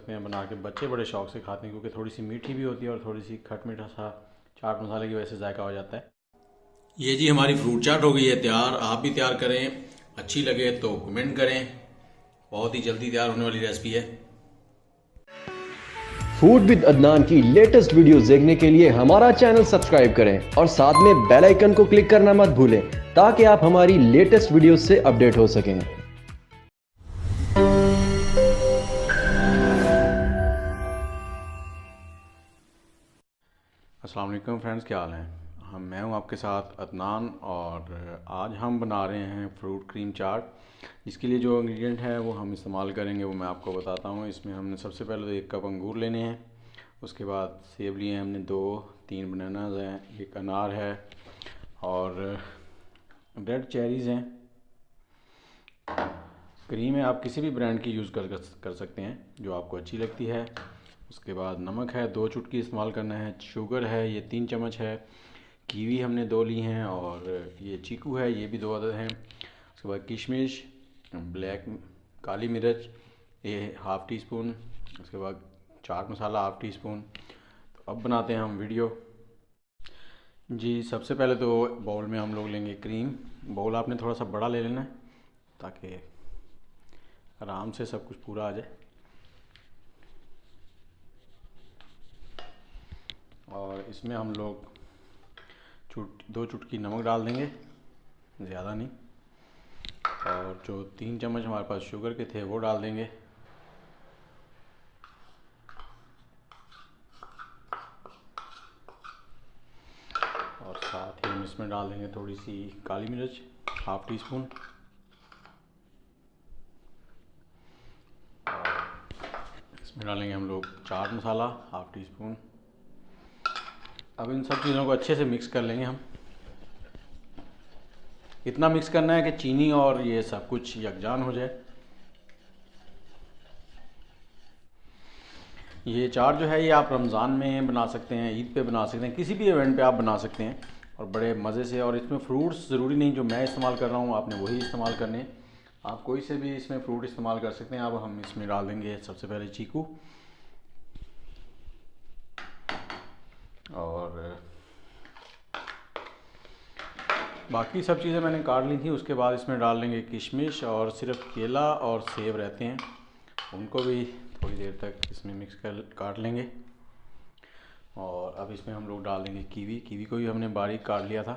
सकते हैं बना के। बच्चे बड़े शौक से खाते हैं क्योंकि थोड़ी सी मीठी भी होती है और थोड़ी सी खट मीठा सा चाट मसाले की वजह से जायका हो जाता है। ये जी हमारी फ्रूट चाट हो गई है तैयार। आप भी तैयार करें, अच्छी लगे तो कमेंट करें। बहुत ही जल्दी तैयार होने वाली रेसिपी है। फूड विद अदनान की लेटेस्ट वीडियोस देखने के लिए हमारा चैनल सब्सक्राइब करें और साथ में बेल आइकन को क्लिक करना मत भूलें ताकि आप हमारी लेटेस्ट वीडियोस से अपडेट हो सकें। अस्सलाम वालेकुम फ्रेंड्स, क्या हाल है। मैं हूं आपके साथ अदनान और आज हम बना रहे हैं फ्रूट क्रीम चाट। इसके लिए जो इंग्रेडिएंट है वो हम इस्तेमाल करेंगे वो मैं आपको बताता हूं। इसमें हमने सबसे पहले तो 1 कप अंगूर लेने हैं, उसके बाद सेब लिए हैं हमने 2-3 बनानाज हैं, एक अनार है और रेड चेरीज़ हैं। क्रीम है, आप किसी भी ब्रांड की यूज़ कर सकते हैं जो आपको अच्छी लगती है। उसके बाद नमक है 2 चुटकी इस्तेमाल करना है। शुगर है ये 3 चम्मच है। कीवी हमने 2 ली हैं और ये चीकू है ये भी 2 अदद हैं। उसके बाद किशमिश, ब्लैक काली मिर्च ये हाफ़ टी स्पून। उसके बाद chaat masala half tea spoon. तो अब बनाते हैं हम वीडियो जी। सबसे पहले तो बाउल में हम लोग लेंगे क्रीम। बाउल आपने थोड़ा सा बड़ा ले लेना है ताकि आराम से सब कुछ पूरा आ जाए। और इसमें हम लोग 2 चुटकी नमक डाल देंगे, ज़्यादा नहीं। और जो 3 चम्मच हमारे पास शुगर के थे वो डाल देंगे। और साथ ही हम इसमें डाल देंगे थोड़ी सी काली मिर्च हाफ़ टी स्पून। इसमें डालेंगे हम लोग chaat masala half tea spoon. अब इन सब चीज़ों को अच्छे से मिक्स कर लेंगे हम। इतना मिक्स करना है कि चीनी और ये सब कुछ यकजान हो जाए। ये चाट जो है ये आप रमज़ान में बना सकते हैं, ईद पे बना सकते हैं, किसी भी इवेंट पे आप बना सकते हैं और बड़े मज़े से। और इसमें फ्रूट्स ज़रूरी नहीं जो मैं इस्तेमाल कर रहा हूँ आपने वही इस्तेमाल करने हैं। आप कोई से भी इसमें फ्रूट इस्तेमाल कर सकते हैं। अब हम इसमें डाल देंगे सबसे पहले चीकू और बाकी सब चीज़ें मैंने काट ली थी। उसके बाद इसमें डाल देंगे किशमिश और सिर्फ केला और सेब रहते हैं, उनको भी थोड़ी देर तक इसमें मिक्स कर काट लेंगे। और अब इसमें हम लोग डाल देंगे कीवी। कीवी को भी हमने बारीक काट लिया था।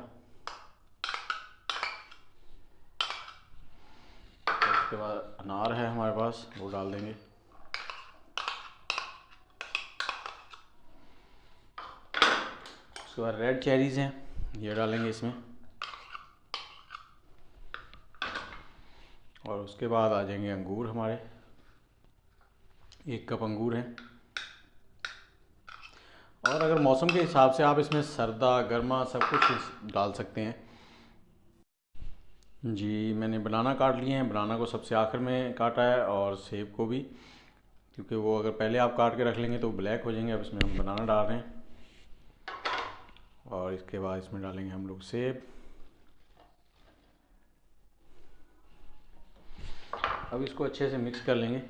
उसके बाद अनार है हमारे पास वो डाल देंगे। उसके बाद रेड चेरीज़ हैं ये डालेंगे इसमें। और उसके बाद आ जाएंगे अंगूर हमारे, 1 कप अंगूर हैं। और अगर मौसम के हिसाब से आप इसमें सर्दा गर्मा सब कुछ डाल सकते हैं जी। मैंने बनाना काट लिए हैं, बनाना को सबसे आखिर में काटा है और सेब को भी, क्योंकि वो अगर पहले आप काट के रख लेंगे तो ब्लैक हो जाएंगे। अब इसमें हम बनाना डाल रहे हैं और इसके बाद इसमें डालेंगे हम लोग सेब। अब इसको अच्छे से मिक्स कर लेंगे।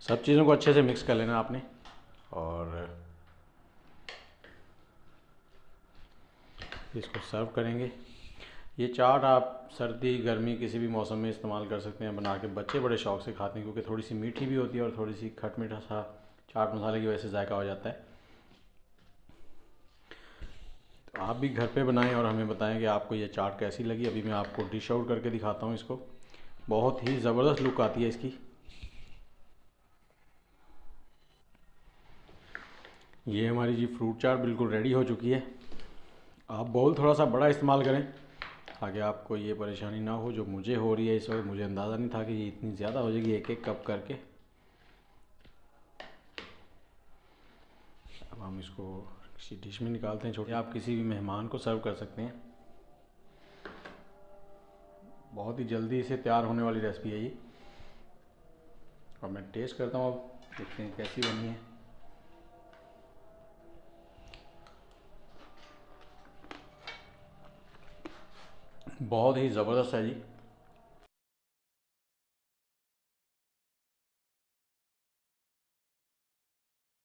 सब चीज़ों को अच्छे से मिक्स कर लेना आपने। और इसको सर्व करेंगे। ये चाट आप सर्दी गर्मी किसी भी मौसम में इस्तेमाल कर सकते हैं बना के। बच्चे बड़े शौक से खाते हैं क्योंकि थोड़ी सी मीठी भी होती है और थोड़ी सी खट मीठा सा चाट मसाले की वजह से जायका हो जाता है। तो आप भी घर पे बनाएं और हमें बताएं कि आपको ये चाट कैसी लगी। अभी मैं आपको डिश आउट करके दिखाता हूँ इसको। बहुत ही ज़बरदस्त लुक आती है इसकी। ये हमारी जी फ्रूट चाट बिल्कुल रेडी हो चुकी है। आप बाउल थोड़ा सा बड़ा इस्तेमाल करें ताकि आपको ये परेशानी ना हो जो मुझे हो रही है इस वक्त। मुझे अंदाज़ा नहीं था कि ये इतनी ज़्यादा हो जाएगी 1-1 कप करके। अब हम इसको किसी डिश में निकालते हैं छोटे। आप किसी भी मेहमान को सर्व कर सकते हैं। बहुत ही जल्दी से तैयार होने वाली रेसिपी है ये। और मैं टेस्ट करता हूँ, अब देखते हैं कैसी बनी है। बहुत ही ज़बरदस्त है जी।